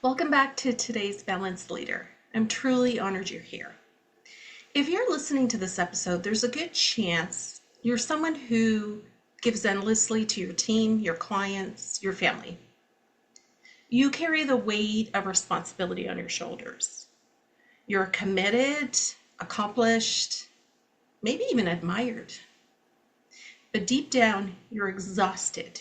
Welcome back to today's Balanced Leader. I'm truly honored you're here. If you're listening to this episode, there's a good chance you're someone who gives endlessly to your team, your clients, your family. You carry the weight of responsibility on your shoulders. You're committed, accomplished, maybe even admired. But deep down, you're exhausted.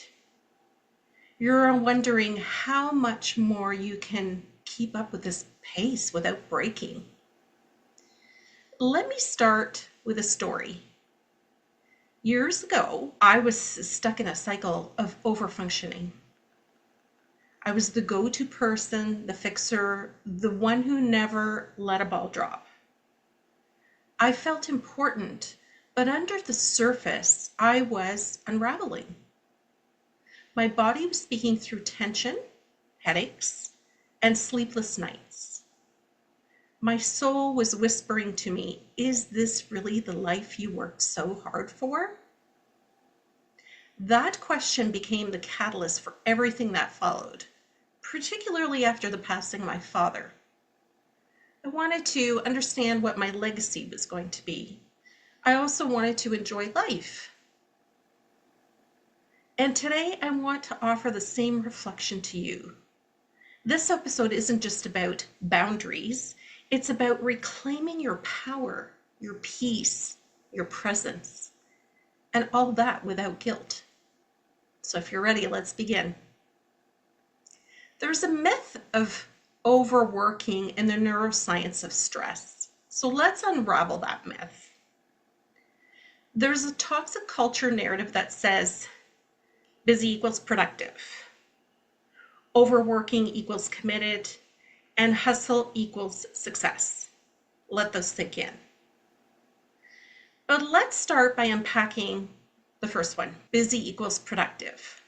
You're wondering how much more you can keep up with this pace without breaking. Let me start with a story. Years ago, I was stuck in a cycle of overfunctioning. I was the go-to person, the fixer, the one who never let a ball drop. I felt important, but under the surface, I was unraveling. My body was speaking through tension, headaches, and sleepless nights. My soul was whispering to me, is this really the life you worked so hard for? That question became the catalyst for everything that followed, particularly after the passing of my father. I wanted to understand what my legacy was going to be. I also wanted to enjoy life. And today I want to offer the same reflection to you. This episode isn't just about boundaries, it's about reclaiming your power, your peace, your presence, and all that without guilt. So if you're ready, let's begin. There's a myth of overworking in the neuroscience of stress. So let's unravel that myth. There's a toxic culture narrative that says busy equals productive, overworking equals committed, and hustle equals success. Let those sink in. But let's start by unpacking the first one. Busy equals productive.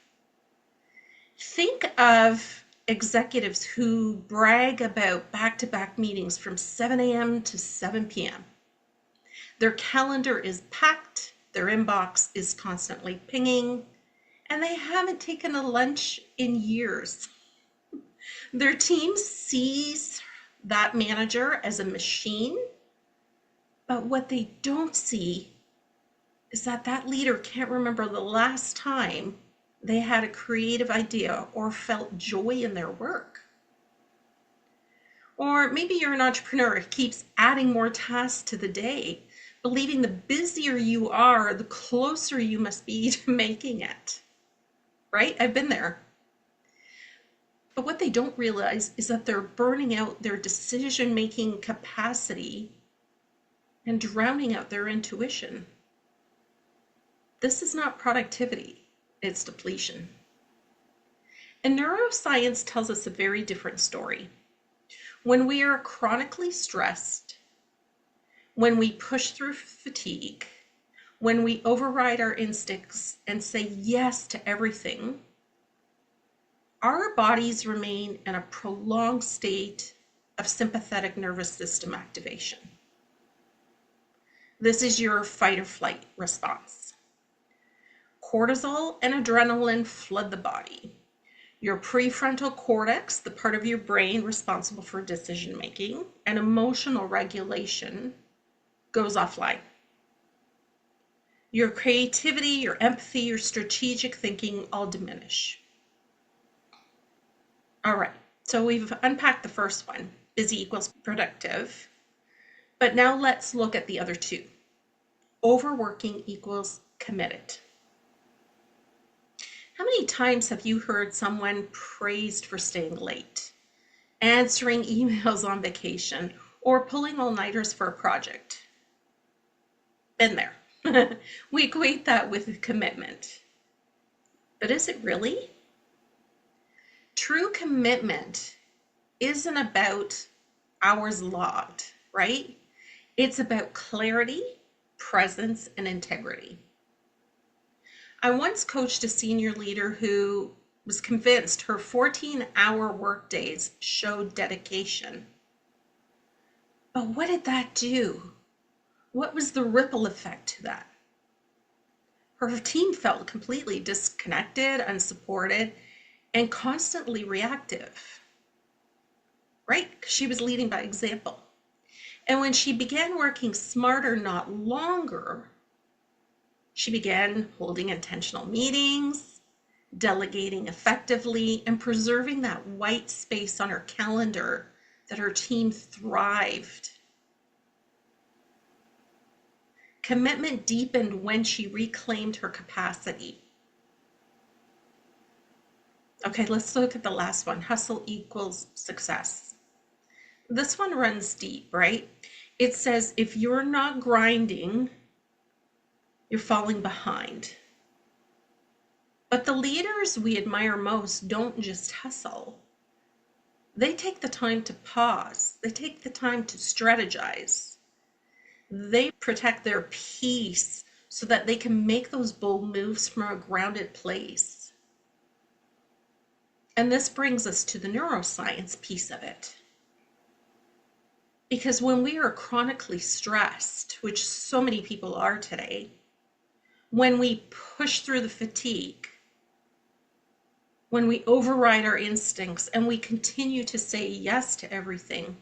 Think of executives who brag about back-to-back meetings from 7 a.m. to 7 p.m. Their calendar is packed, their inbox is constantly pinging, and they haven't taken a lunch in years. Their team sees that manager as a machine, but what they don't see is that that leader can't remember the last time they had a creative idea or felt joy in their work. Or maybe you're an entrepreneur who keeps adding more tasks to the day, believing the busier you are, the closer you must be to making it. Right? I've been there. But what they don't realize is that they're burning out their decision-making capacity and drowning out their intuition. This is not productivity, it's depletion. And neuroscience tells us a very different story. When we are chronically stressed, when we push through fatigue, when we override our instincts and say yes to everything, our bodies remain in a prolonged state of sympathetic nervous system activation. This is your fight or flight response. Cortisol and adrenaline flood the body. Your prefrontal cortex, the part of your brain responsible for decision making and emotional regulation, goes offline. Your creativity, your empathy, your strategic thinking all diminish. All right, so we've unpacked the first one, busy equals productive, but now let's look at the other two. Overworking equals committed. How many times have you heard someone praised for staying late, answering emails on vacation, or pulling all-nighters for a project? Been there. We equate that with commitment. But is it really? True commitment isn't about hours logged, right? It's about clarity, presence, and integrity. I once coached a senior leader who was convinced her 14-hour workdays showed dedication. But what did that do? What was the ripple effect to that? Her team felt completely disconnected, unsupported, and constantly reactive. because she was leading by example. And when she began working smarter, not longer, she began holding intentional meetings, delegating effectively, and preserving that white space on her calendar that her team thrived. Commitment deepened when she reclaimed her capacity. Okay, let's look at the last one. Hustle equals success. This one runs deep, right? It says if you're not grinding, you're falling behind. But the leaders we admire most don't just hustle. They take the time to pause. They take the time to strategize. They protect their peace so that they can make those bold moves from a grounded place. And this brings us to the neuroscience piece of it. Because when we are chronically stressed, which so many people are today, when we push through the fatigue, when we override our instincts and we continue to say yes to everything,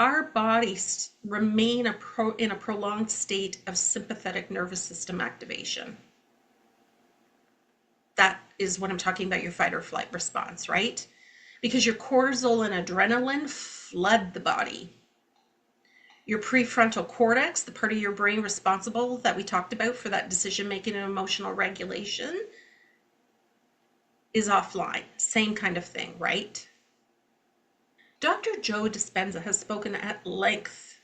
our bodies remain in a prolonged state of sympathetic nervous system activation. That is what I'm talking about, your fight or flight response, right? Because your cortisol and adrenaline flood the body. Your prefrontal cortex, the part of your brain responsible that we talked about for that decision-making and emotional regulation, is offline. Same kind of thing, right? Dr. Joe Dispenza has spoken at length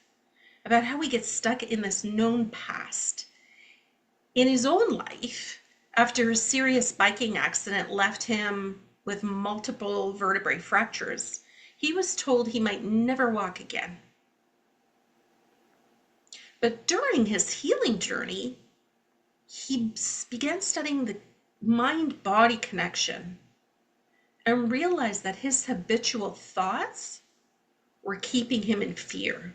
about how we get stuck in this known past. In his own life, after a serious biking accident left him with multiple vertebrae fractures, he was told he might never walk again. But during his healing journey, he began studying the mind-body connection and realized that his habitual thoughts were keeping him in fear.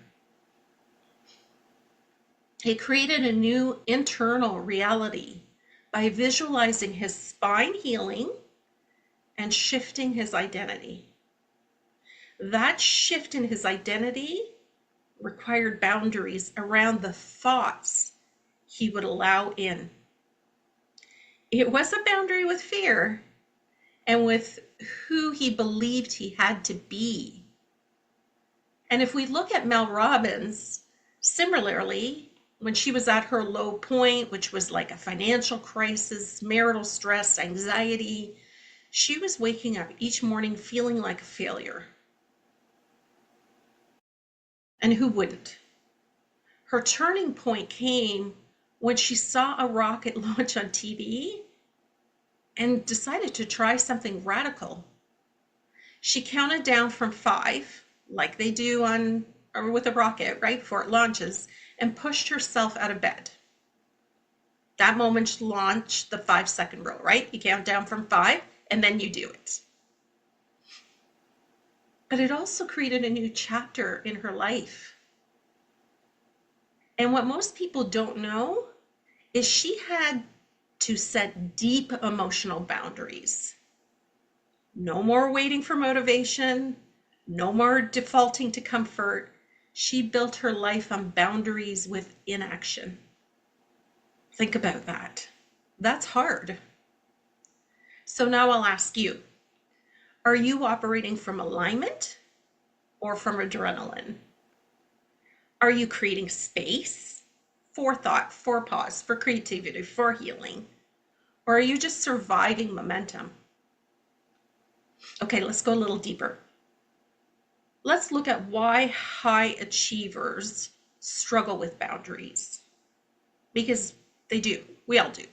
He created a new internal reality by visualizing his spine healing and shifting his identity. That shift in his identity required boundaries around the thoughts he would allow in. It was a boundary with fear and with who he believed he had to be. And if we look at Mel Robbins, similarly, when she was at her low point, which was like a financial crisis, marital stress, anxiety, she was waking up each morning feeling like a failure. And who wouldn't? Her turning point came when she saw a rocket launch on TV and decided to try something radical. She counted down from 5, like they do on or with a rocket, right, before it launches, and pushed herself out of bed. That moment she launched the 5-second rule, right? You count down from 5 and then you do it. But it also created a new chapter in her life. And what most people don't know is she had to set deep emotional boundaries. No more waiting for motivation, no more defaulting to comfort. She built her life on boundaries with inaction. Think about that. That's hard. So now I'll ask you, are you operating from alignment or from adrenaline? Are you creating space for thought, for pause, for creativity, for healing? Or are you just surviving momentum? Okay, let's go a little deeper. Let's look at why high achievers struggle with boundaries. Because they do. We all do.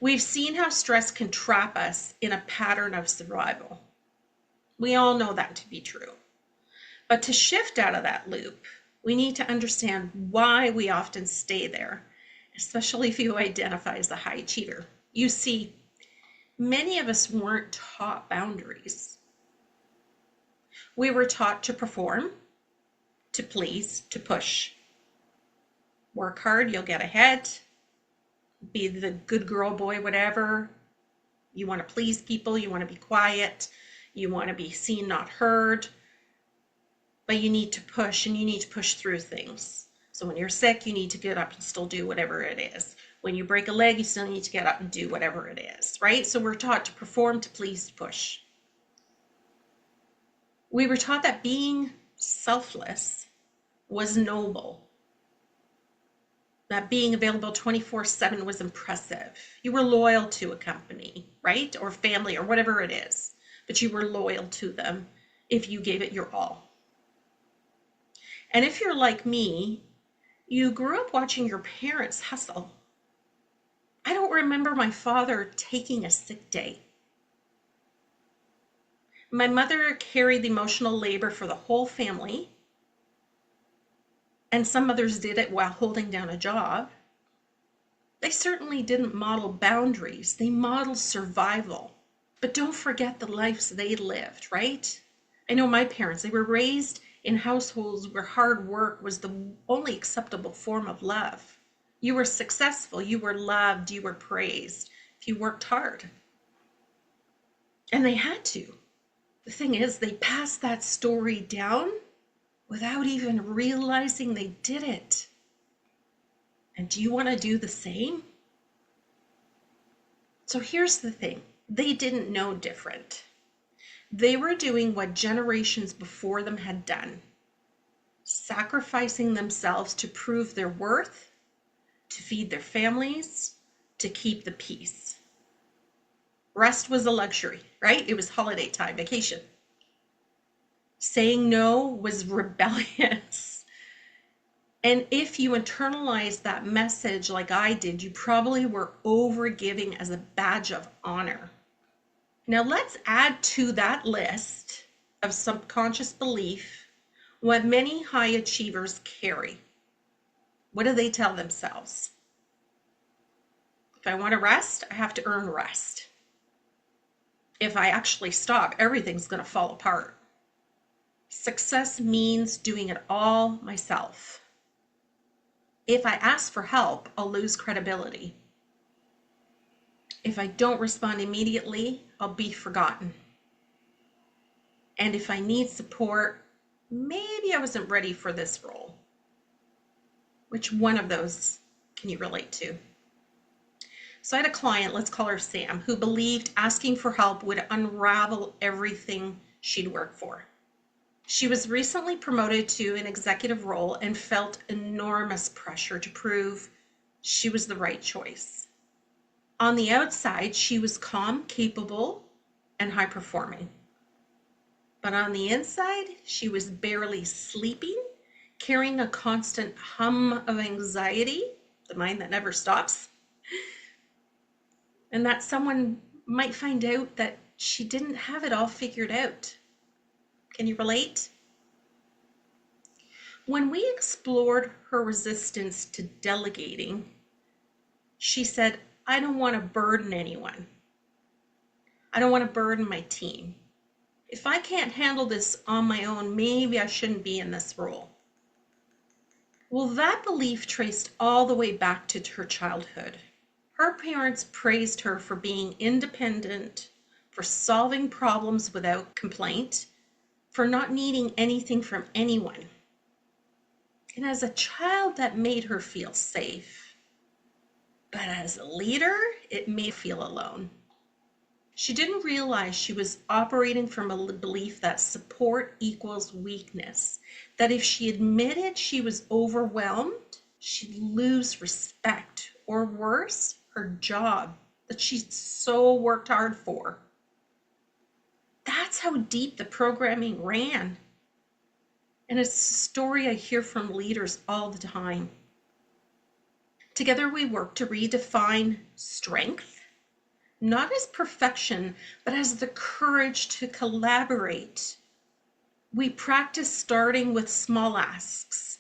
We've seen how stress can trap us in a pattern of survival. We all know that to be true. But to shift out of that loop, we need to understand why we often stay there, especially if you identify as a high achiever. You see, many of us weren't taught boundaries. We were taught to perform, to please, to push. Work hard, you'll get ahead. Be the good girl, boy, whatever. You want to please people, you want to be quiet, you want to be seen, not heard. but you need to push, and you need to push through things. So when you're sick, you need to get up and still do whatever it is. When you break a leg, you still need to get up and do whatever it is, right? So we're taught to perform, to please, to push. We were taught that being selfless was noble, that being available 24/7 was impressive. You were loyal to a company, right? Or family, or whatever it is, but you were loyal to them if you gave it your all. And if you're like me, you grew up watching your parents hustle. I don't remember my father taking a sick day. My mother carried the emotional labor for the whole family, and some mothers did it while holding down a job. They certainly didn't model boundaries, they modeled survival. But don't forget the lives they lived, right? I know my parents, they were raised in households where hard work was the only acceptable form of love. You were successful, you were loved, you were praised if you worked hard. And they had to. The thing is, they passed that story down without even realizing they did it. And do you want to do the same? So here's the thing. They didn't know different. They were doing what generations before them had done, sacrificing themselves to prove their worth, to feed their families, to keep the peace. Rest was a luxury, right? It was holiday time, vacation. Saying no was rebellious. And if you internalized that message like I did, you probably were overgiving as a badge of honor. Now let's add to that list of subconscious belief what many high achievers carry. What do they tell themselves? If I want to rest, I have to earn rest. If I actually stop, everything's going to fall apart. Success means doing it all myself. If I ask for help, I'll lose credibility. If I don't respond immediately, I'll be forgotten. And if I need support, maybe I wasn't ready for this role. Which one of those can you relate to? So I had a client, let's call her Sam, who believed asking for help would unravel everything she'd worked for. She was recently promoted to an executive role and felt enormous pressure to prove she was the right choice. On the outside, she was calm, capable, and high performing. But on the inside, she was barely sleeping, carrying a constant hum of anxiety, the mind that never stops, and that someone might find out that she didn't have it all figured out. Can you relate? When we explored her resistance to delegating, she said, I don't want to burden anyone. I don't want to burden my team. If I can't handle this on my own, maybe I shouldn't be in this role. Well, that belief traced all the way back to her childhood. Her parents praised her for being independent, for solving problems without complaint, for not needing anything from anyone. And as a child, that made her feel safe. But as a leader, it made her feel alone. She didn't realize she was operating from a belief that support equals weakness, that if she admitted she was overwhelmed, she'd lose respect, or worse, her job that she'd so worked hard for. That's how deep the programming ran. And it's a story I hear from leaders all the time. Together we work to redefine strength, not as perfection, but as the courage to collaborate. We practice starting with small asks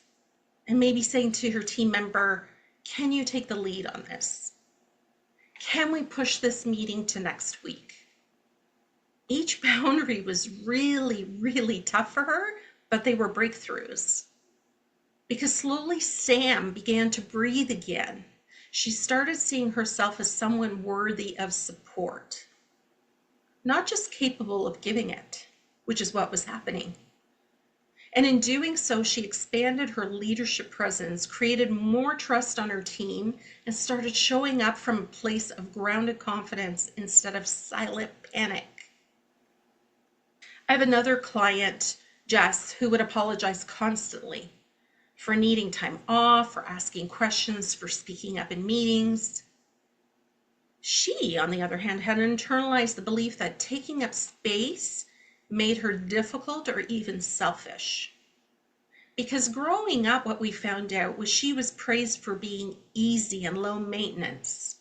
and maybe saying to your team member, can you take the lead on this? Can we push this meeting to next week? Each boundary was really, really tough for her, but they were breakthroughs. Because slowly Sam began to breathe again. She started seeing herself as someone worthy of support, not just capable of giving it, which is what was happening. And in doing so, she expanded her leadership presence, created more trust on her team, and started showing up from a place of grounded confidence instead of silent panic. I have another client, Jess, who would apologize constantly for needing time off, for asking questions, for speaking up in meetings. She, on the other hand, had internalized the belief that taking up space made her difficult or even selfish. Because growing up, what we found out was she was praised for being easy and low maintenance.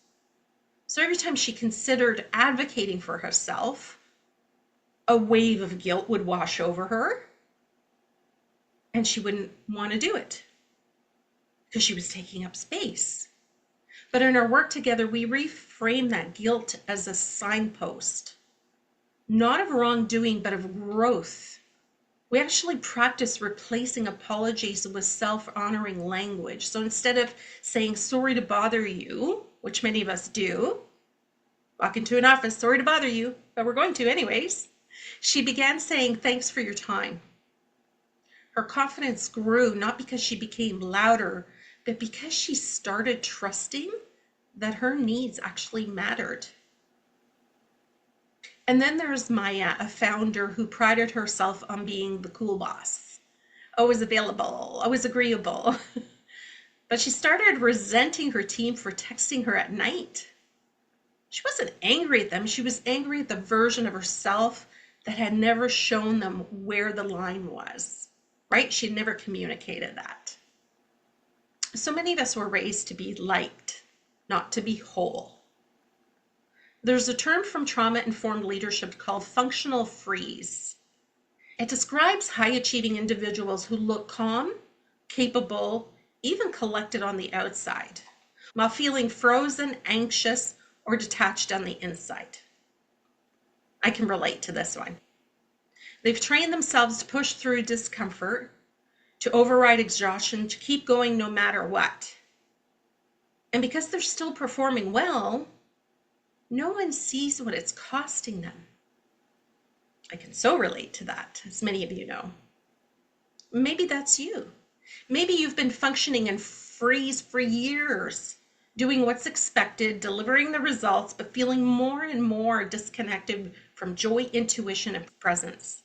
So every time she considered advocating for herself, a wave of guilt would wash over her, and she wouldn't want to do it because she was taking up space. But in our work together, we reframe that guilt as a signpost, not of wrongdoing, but of growth. We actually practice replacing apologies with self-honoring language. So instead of saying, sorry to bother you, which many of us do, walk into an office, sorry to bother you, but we're going to anyways, she began saying, thanks for your time. Her confidence grew not because she became louder, but because she started trusting that her needs actually mattered. And then there's Maya, a founder who prided herself on being the cool boss. Always available, always agreeable. But she started resenting her team for texting her at night. She wasn't angry at them. She was angry at the version of herself that had never shown them where the line was, right? She had never communicated that. So many of us were raised to be liked, not to be whole. There's a term from trauma-informed leadership called functional freeze. It describes high-achieving individuals who look calm, capable, even collected on the outside, while feeling frozen, anxious, or detached on the inside. I can relate to this one. They've trained themselves to push through discomfort, to override exhaustion, to keep going no matter what. And because they're still performing well, no one sees what it's costing them. I can so relate to that, as many of you know. Maybe that's you. Maybe you've been functioning in freeze for years, doing what's expected, delivering the results, but feeling more and more disconnected from joy, intuition, and presence.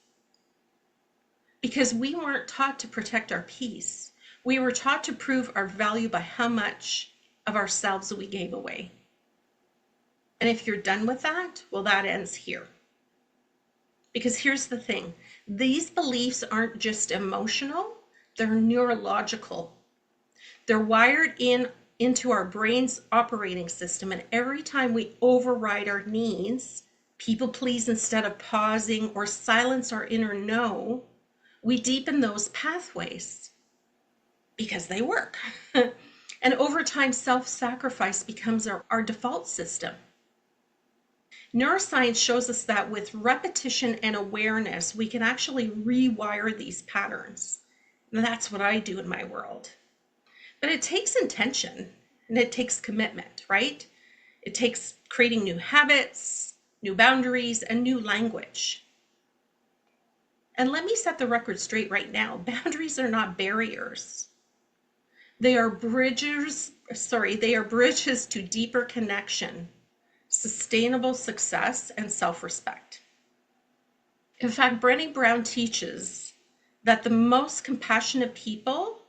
Because we weren't taught to protect our peace. We were taught to prove our value by how much of ourselves we gave away. And if you're done with that, well, that ends here. Because here's the thing, these beliefs aren't just emotional, they're neurological. They're wired into our brain's operating system, and every time we override our needs, people please instead of pausing, or silence our inner no, we deepen those pathways because they work. And over time, self-sacrifice becomes our default system. Neuroscience shows us that with repetition and awareness, we can actually rewire these patterns. And that's what I do in my world. But it takes intention and it takes commitment, right? It takes creating new habits, new boundaries, and new language. And let me set the record straight right now. Boundaries are not barriers. They are bridges to deeper connection, sustainable success, and self-respect. In fact, Brené Brown teaches that the most compassionate people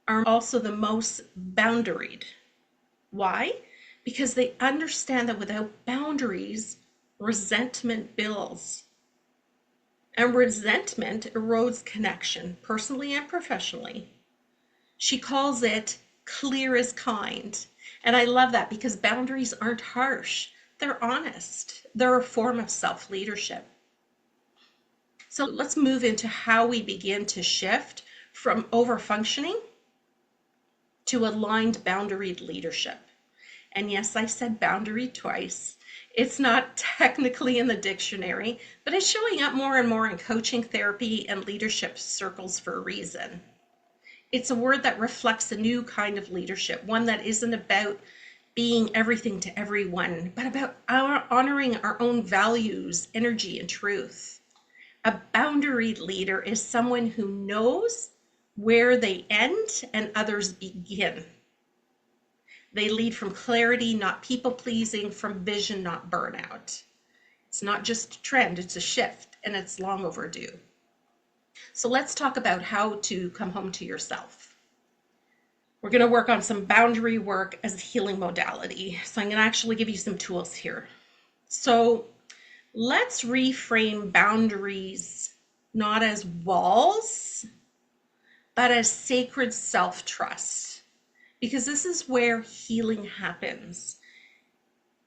are also the most boundaried. Why? Because they understand that without boundaries, resentment builds. And resentment erodes connection, personally and professionally. She calls it clear as kind. And I love that because boundaries aren't harsh. They're honest. They're a form of self-leadership. So let's move into how we begin to shift from over-functioning to aligned boundaried leadership. And yes, I said boundary twice. It's not technically in the dictionary, but it's showing up more and more in coaching, therapy, and leadership circles for a reason. It's a word that reflects a new kind of leadership, one that isn't about being everything to everyone, but about honoring our own values, energy, and truth. A boundary leader is someone who knows where they end and others begin. They lead from clarity, not people pleasing, from vision, not burnout. It's not just a trend, it's a shift, and it's long overdue. So let's talk about how to come home to yourself. We're going to work on some boundary work as a healing modality. So I'm going to actually give you some tools here. So let's reframe boundaries not as walls, but as sacred self-trust, because this is where healing happens.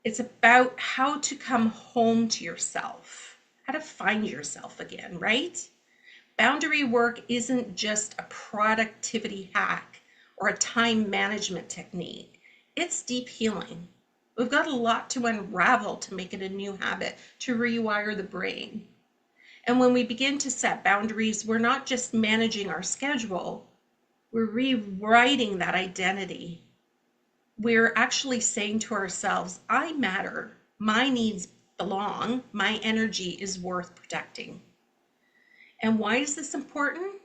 It's about how to come home to yourself, how to find yourself again, right? Boundary work isn't just a productivity hack or a time management technique. It's deep healing. We've got a lot to unravel to make it a new habit, to rewire the brain. And when we begin to set boundaries, we're not just managing our schedule, we're rewriting that identity. We're actually saying to ourselves, I matter, my needs belong, my energy is worth protecting. And why is this important?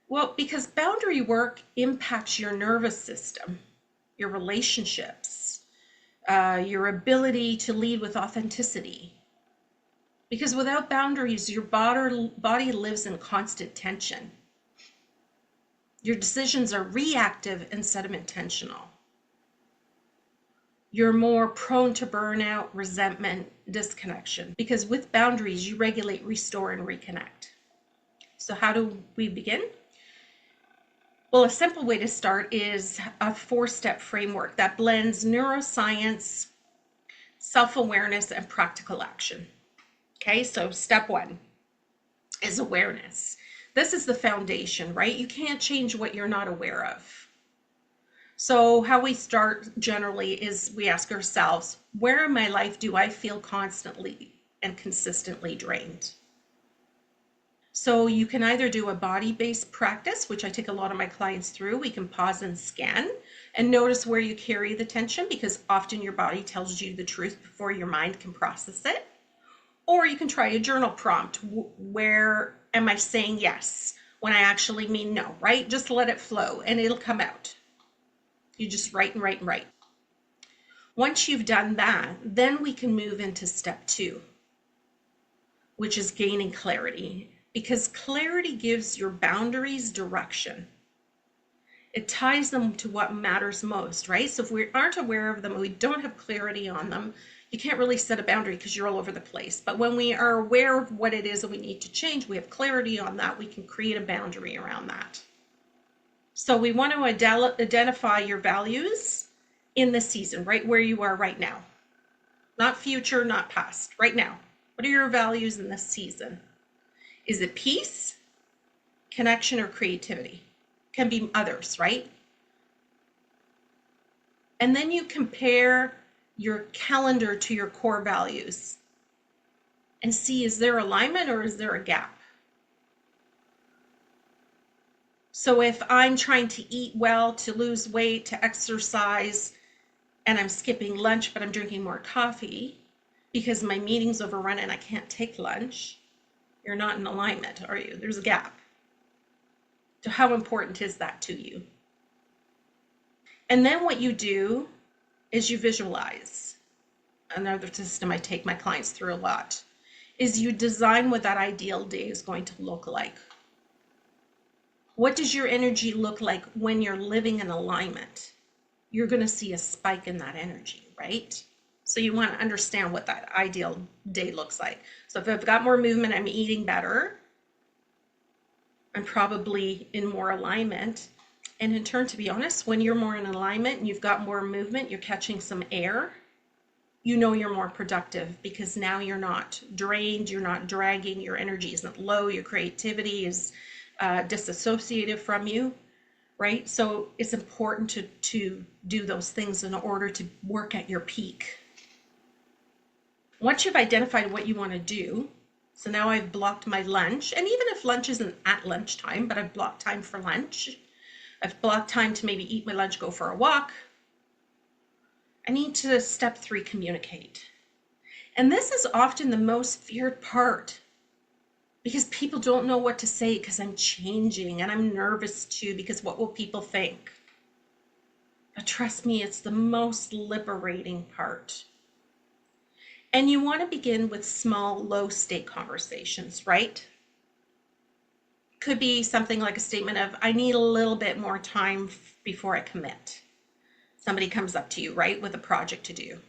Well, because boundary work impacts your nervous system, your relationships, your ability to lead with authenticity. Because without boundaries, your body lives in constant tension. Your decisions are reactive instead of intentional. You're more prone to burnout, resentment, disconnection. Because with boundaries, you regulate, restore, and reconnect. So how do we begin? Well, a simple way to start is a 4-step framework that blends neuroscience, self-awareness, and practical action. Okay, so step 1 is awareness. This is the foundation, right? You can't change what you're not aware of. So how we start generally is we ask ourselves, where in my life do I feel constantly and consistently drained? So you can either do a body-based practice, which I take a lot of my clients through. We can pause and scan and notice where you carry the tension, because often your body tells you the truth before your mind can process it. Or you can try a journal prompt. Where am I saying yes when I actually mean no, right? Just let it flow and it'll come out. You just write and write and write. Once you've done that, then we can move into step 2, which is gaining clarity. Because clarity gives your boundaries direction. It ties them to what matters most, right? So if we aren't aware of them, we don't have clarity on them, you can't really set a boundary because you're all over the place. But when we are aware of what it is that we need to change, we have clarity on that, we can create a boundary around that. So we want to identify your values in this season, right where you are right now. Not future, not past, right now. What are your values in this season? Is it peace, connection, or creativity? Can be others, right? And then you compare your calendar to your core values and see, is there alignment or is there a gap? So if I'm trying to eat well, to lose weight, to exercise, and I'm skipping lunch, but I'm drinking more coffee because my meeting's overrun and I can't take lunch, you're not in alignment, are you? There's a gap. So how important is that to you? And then what you do is you visualize. Another system I take my clients through a lot is you design what that ideal day is going to look like. What does your energy look like when you're living in alignment? You're going to see a spike in that energy, right? So you want to understand what that ideal day looks like. So if I've got more movement, I'm eating better. I'm probably in more alignment. And in turn, to be honest, when you're more in alignment and you've got more movement, you're catching some air, you know you're more productive because now you're not drained, you're not dragging, your energy isn't low, your creativity is disassociated from you, right? So it's important to do those things in order to work at your peak. Once you've identified what you want to do, so now I've blocked my lunch, and even if lunch isn't at lunchtime, but I've blocked time for lunch, I've blocked time to maybe eat my lunch, go for a walk, I need to step 3, communicate. And this is often the most feared part. because people don't know what to say because I'm changing and I'm nervous too because what will people think? But trust me, it's the most liberating part. And you want to begin with small, low stake conversations, right? Could be something like a statement of, I need a little bit more time before I commit. Somebody comes up to you, right, with a project to do.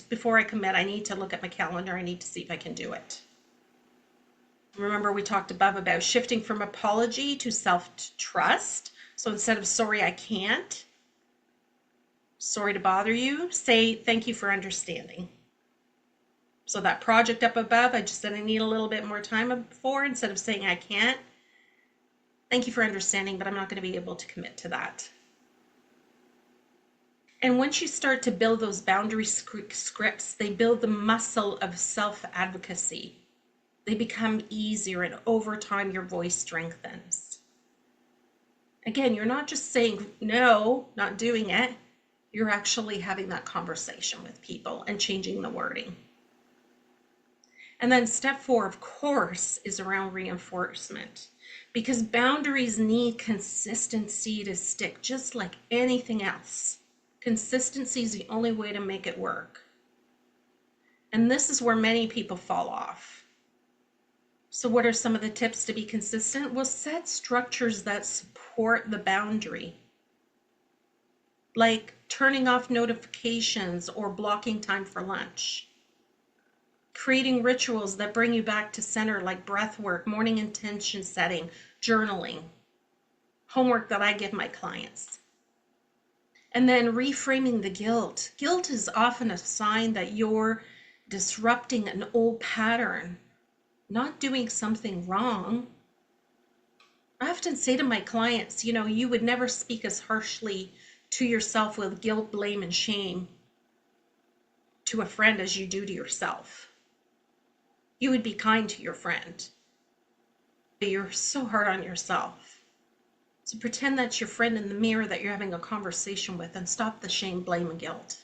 Before I commit, I need to look at my calendar. I need to see if I can do it. Remember, we talked above about shifting from apology to self-trust. So instead of sorry, I can't, sorry to bother you, say thank you for understanding. So that project up above, I just said I need a little bit more time before, instead of saying I can't, thank you for understanding, but I'm not going to be able to commit to that. And once you start to build those boundary scripts, they build the muscle of self-advocacy. They become easier, and over time your voice strengthens. Again, you're not just saying no, not doing it. You're actually having that conversation with people and changing the wording. And then step 4, of course, is around reinforcement, because boundaries need consistency to stick, just like anything else. Consistency is the only way to make it work. And this is where many people fall off. So what are some of the tips to be consistent? Well, set structures that support the boundary, like turning off notifications or blocking time for lunch. Creating rituals that bring you back to center, like breath work, morning intention setting, journaling, homework that I give my clients. And then reframing the guilt. Guilt is often a sign that you're disrupting an old pattern, not doing something wrong. I often say to my clients, you would never speak as harshly to yourself with guilt, blame, and shame to a friend as you do to yourself. You would be kind to your friend. You're so hard on yourself. So pretend that's your friend in the mirror that you're having a conversation with, and stop the shame, blame, and guilt.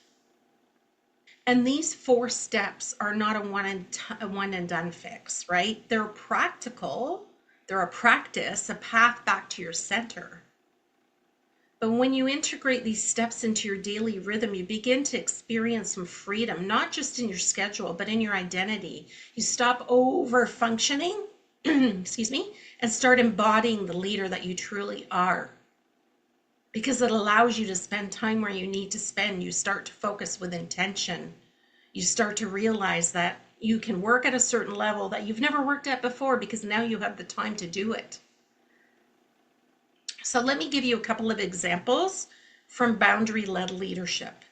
And these 4 steps are not a one and done fix, right? They're practical. They're a practice, a path back to your center. But when you integrate these steps into your daily rhythm, you begin to experience some freedom, not just in your schedule, but in your identity. You stop over functioning, excuse me, and start embodying the leader that you truly are. Because it allows you to spend time where you need to spend. You start to focus with intention. You start to realize that you can work at a certain level that you've never worked at before, because now you have the time to do it. So let me give you a couple of examples from boundary-led leadership.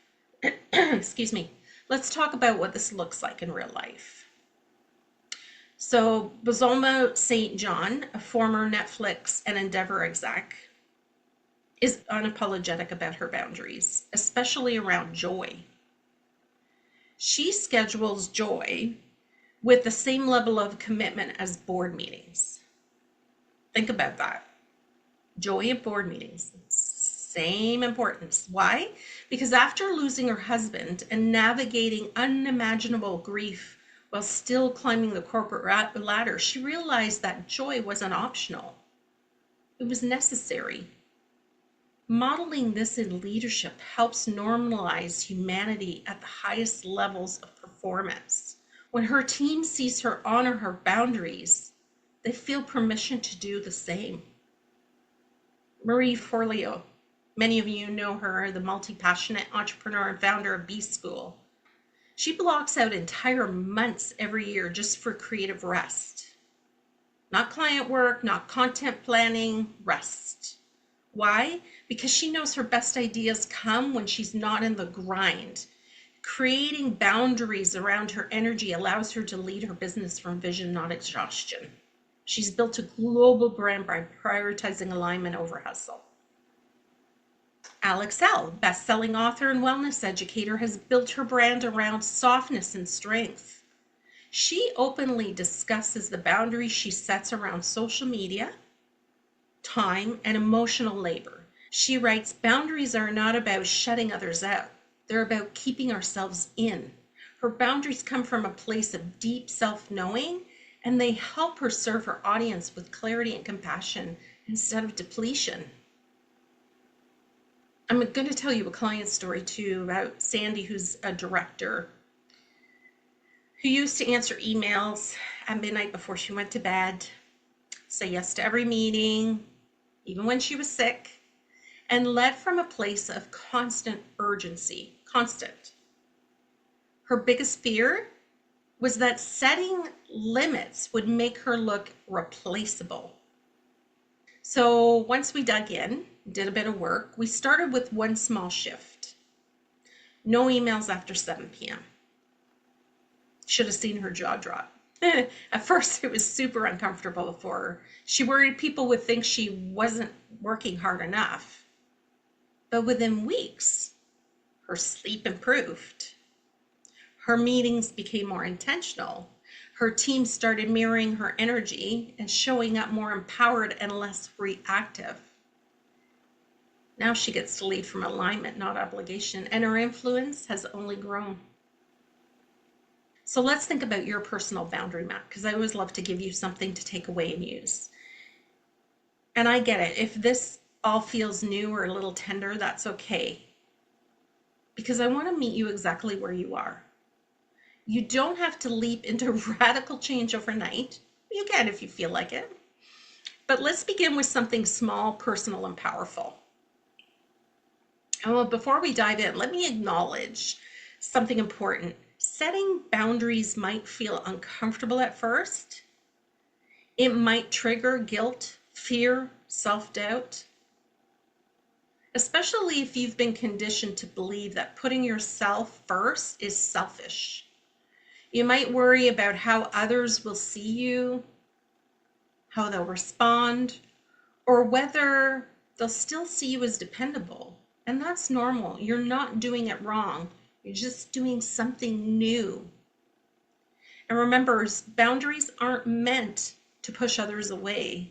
Excuse me. Let's talk about what this looks like in real life. So Bozoma St. John, a former Netflix and Endeavor exec, is unapologetic about her boundaries, especially around joy. She schedules joy with the same level of commitment as board meetings. Think about that. Joy at board meetings, same importance. Why? Because after losing her husband and navigating unimaginable grief while still climbing the corporate ladder, she realized that joy wasn't optional. It was necessary. Modeling this in leadership helps normalize humanity at the highest levels of performance. When her team sees her honor her boundaries, they feel permission to do the same. Marie Forleo, many of you know her, the multi-passionate entrepreneur and founder of B School. She blocks out entire months every year just for creative rest. Not client work, not content planning, rest. Why? Because she knows her best ideas come when she's not in the grind. Creating boundaries around her energy allows her to lead her business from vision, not exhaustion. She's built a global brand by prioritizing alignment over hustle. Alex Elle, best-selling author and wellness educator, has built her brand around softness and strength. She openly discusses the boundaries she sets around social media, time, and emotional labor. She writes, boundaries are not about shutting others out. They're about keeping ourselves in. Her boundaries come from a place of deep self-knowing and they help her serve her audience with clarity and compassion instead of depletion. I'm going to tell you a client story too about Sandy, who's a director, who used to answer emails at midnight before she went to bed, say yes to every meeting, even when she was sick, and led from a place of constant urgency, constant. Her biggest fear was that setting limits would make her look replaceable. So once we dug in, did a bit of work, we started with one small shift. No emails after 7 p.m. Should have seen her jaw drop. At first, it was super uncomfortable for her. She worried people would think she wasn't working hard enough. But within weeks, her sleep improved. Her meetings became more intentional. Her team started mirroring her energy and showing up more empowered and less reactive. Now she gets to lead from alignment, not obligation, and her influence has only grown. So let's think about your personal boundary map, because I always love to give you something to take away and use. And I get it. If this all feels new or a little tender, that's okay. Because I want to meet you exactly where you are. You don't have to leap into radical change overnight. You can if you feel like it. But let's begin with something small, personal, and powerful. And before we dive in, let me acknowledge something important. Setting boundaries might feel uncomfortable at first. It might trigger guilt, fear, self-doubt, especially if you've been conditioned to believe that putting yourself first is selfish. You might worry about how others will see you, how they'll respond, or whether they'll still see you as dependable. And that's normal. You're not doing it wrong. You're just doing something new. And remember, boundaries aren't meant to push others away.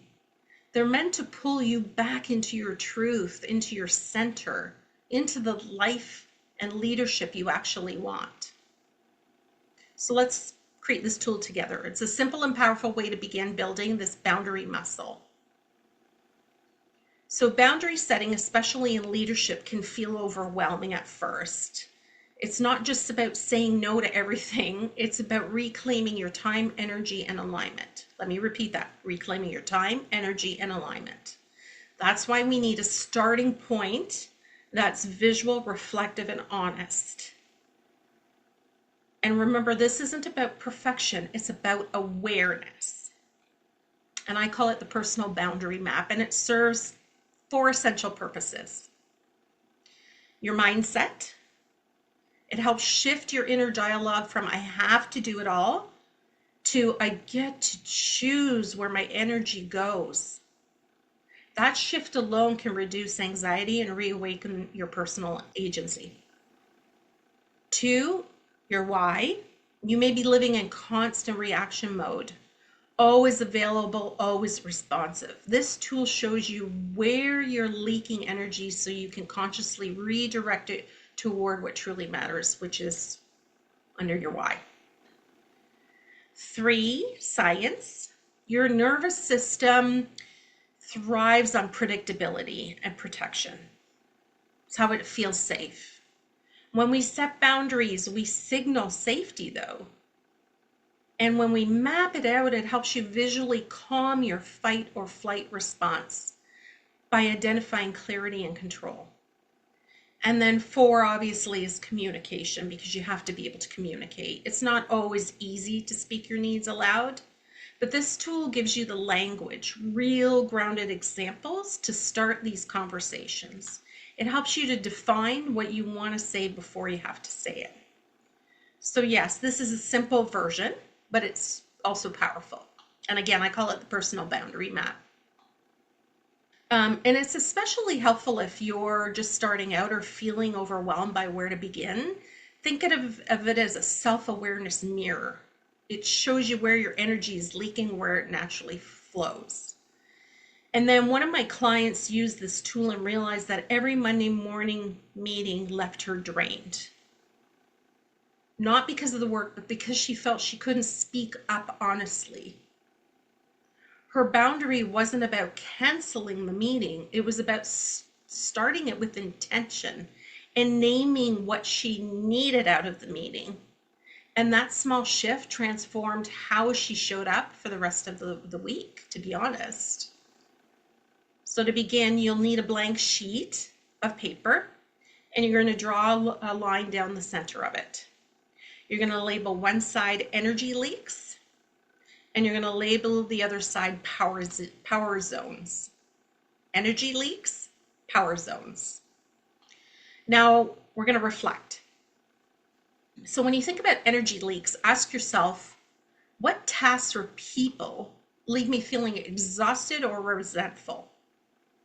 They're meant to pull you back into your truth, into your center, into the life and leadership you actually want. So let's create this tool together. It's a simple and powerful way to begin building this boundary muscle. So boundary setting, especially in leadership, can feel overwhelming at first. It's not just about saying no to everything. It's about reclaiming your time, energy, and alignment. Let me repeat that. Reclaiming your time, energy, and alignment. That's why we need a starting point that's visual, reflective, and honest. And remember, this isn't about perfection. It's about awareness. And I call it the personal boundary map, and it serves 4 essential purposes. Your mindset. It helps shift your inner dialogue from I have to do it all to I get to choose where my energy goes. That shift alone can reduce anxiety and reawaken your personal agency. 2, your why. You may be living in constant reaction mode, always available, always responsive. This tool shows you where you're leaking energy so you can consciously redirect it toward what truly matters, which is under your why. 3, science. Your nervous system thrives on predictability and protection. It's how it feels safe. When we set boundaries, we signal safety though. And when we map it out, it helps you visually calm your fight or flight response by identifying clarity and control. And then 4 obviously is communication, because you have to be able to communicate. It's not always easy to speak your needs aloud, but this tool gives you the language, real grounded examples to start these conversations. It helps you to define what you want to say before you have to say it. So yes, this is a simple version, but it's also powerful. And again, I call it the personal boundary map. And it's especially helpful if you're just starting out or feeling overwhelmed by where to begin. Think of it as a self-awareness mirror. It shows you where your energy is leaking, where it naturally flows. And then one of my clients used this tool and realized that every Monday morning meeting left her drained. Not because of the work, but because she felt she couldn't speak up honestly. Her boundary wasn't about canceling the meeting. It was about starting it with intention and naming what she needed out of the meeting. And that small shift transformed how she showed up for the rest of the week, to be honest. So to begin, you'll need a blank sheet of paper, and you're going to draw a line down the center of it. You're going to label one side energy leaks, and you're going to label the other side power zones. Energy leaks, power zones. Now we're going to reflect. So when you think about energy leaks, ask yourself, what tasks or people leave me feeling exhausted or resentful?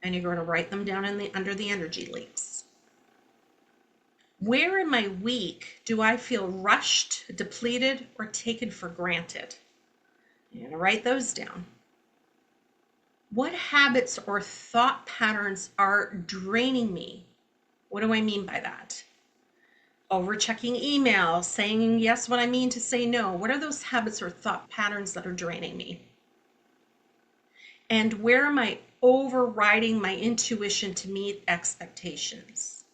And you're going to write them down under the energy leaks. Where in my week do I feel rushed, depleted, or taken for granted? You're going to write those down. What habits or thought patterns are draining me? What do I mean by that? Over-checking emails, saying yes when I mean to say no. What are those habits or thought patterns that are draining me? And where am I overriding my intuition to meet expectations?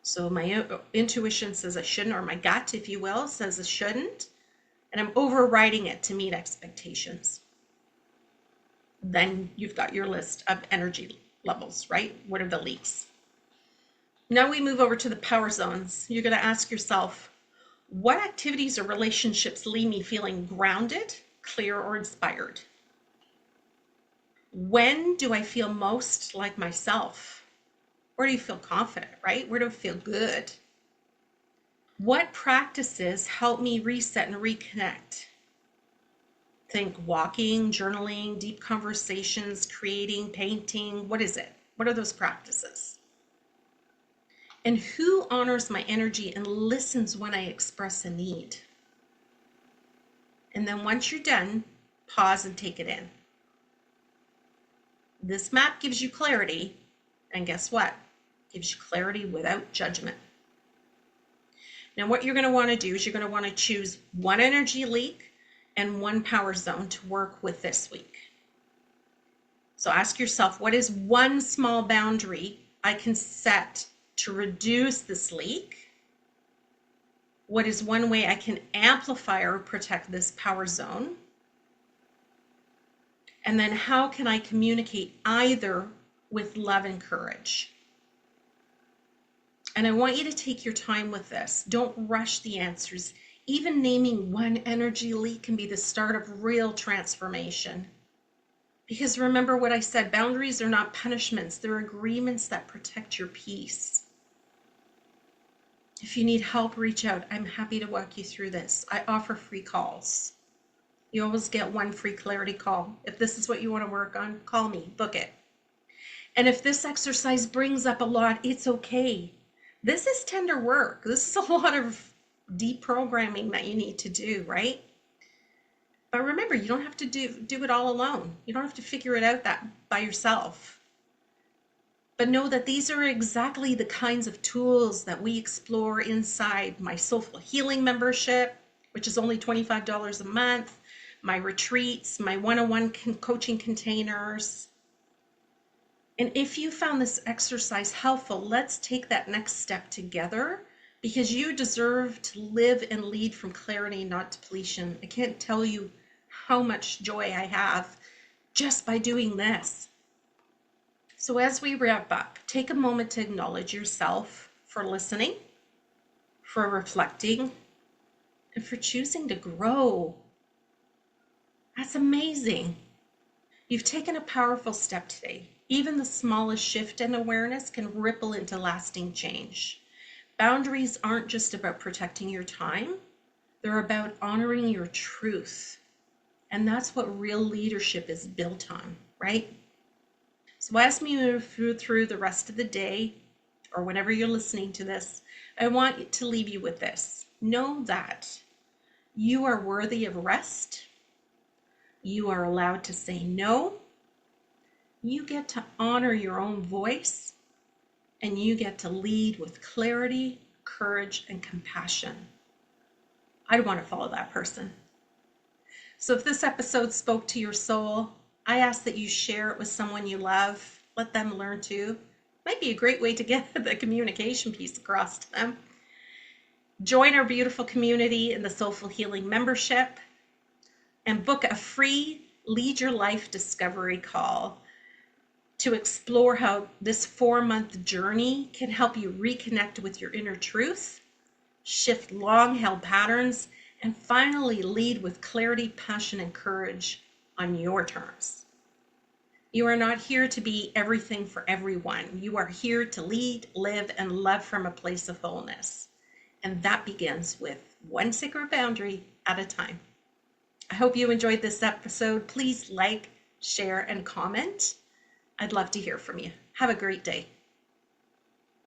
So my intuition says I shouldn't, or my gut, if you will, says I shouldn't, and I'm overriding it to meet expectations. Then you've got your list of energy levels, right? What are the leaks? Now we move over to the power zones. You're going to ask yourself, what activities or relationships leave me feeling grounded, clear, or inspired? When do I feel most like myself? Where do you feel confident, right? Where do I feel good? What practices help me reset and reconnect? Think walking, journaling, deep conversations, creating, painting. What is it? What are those practices? And who honors my energy and listens when I express a need? And then once you're done, pause and take it in. This map gives you clarity, and guess what? Gives you clarity without judgment. Now what you're going to want to do is you're going to want to choose one energy leak and one power zone to work with this week. So ask yourself, what is one small boundary I can set to reduce this leak? What is one way I can amplify or protect this power zone? And then how can I communicate either with love and courage? And I want you to take your time with this. Don't rush the answers. Even naming one energy leak can be the start of real transformation. Because remember what I said, boundaries are not punishments. They're agreements that protect your peace. If you need help, reach out. I'm happy to walk you through this. I offer free calls. You always get one free clarity call. If this is what you want to work on, call me, book it. And if this exercise brings up a lot, it's okay. This is tender work. This is a lot of deprogramming that you need to do, right? But remember, you don't have to do it all alone. You don't have to figure it out that by yourself. But know that these are exactly the kinds of tools that we explore inside my Soulful Healing membership, which is only $25 a month, my retreats, my one-on-one coaching containers. And if you found this exercise helpful, let's take that next step together, because you deserve to live and lead from clarity, not depletion. I can't tell you how much joy I have just by doing this. So as we wrap up, take a moment to acknowledge yourself for listening, for reflecting, and for choosing to grow. That's amazing. You've taken a powerful step today. Even the smallest shift in awareness can ripple into lasting change. Boundaries aren't just about protecting your time. They're about honoring your truth. And that's what real leadership is built on, right? So as we move through the rest of the day, or whenever you're listening to this, I want to leave you with this. Know that you are worthy of rest. You are allowed to say no. You get to honor your own voice, and you get to lead with clarity, courage, and compassion. I'd want to follow that person. So if this episode spoke to your soul, I ask that you share it with someone you love. Let them learn too. Might be a great way to get the communication piece across to them. Join our beautiful community in the Soulful Healing membership and book a free Lead Your Life discovery call to explore how this 4-month journey can help you reconnect with your inner truth, shift long-held patterns, and finally lead with clarity, passion, and courage on your terms. You are not here to be everything for everyone. You are here to lead, live, and love from a place of wholeness. And that begins with one sacred boundary at a time. I hope you enjoyed this episode. Please like, share, and comment. I'd love to hear from you. Have a great day.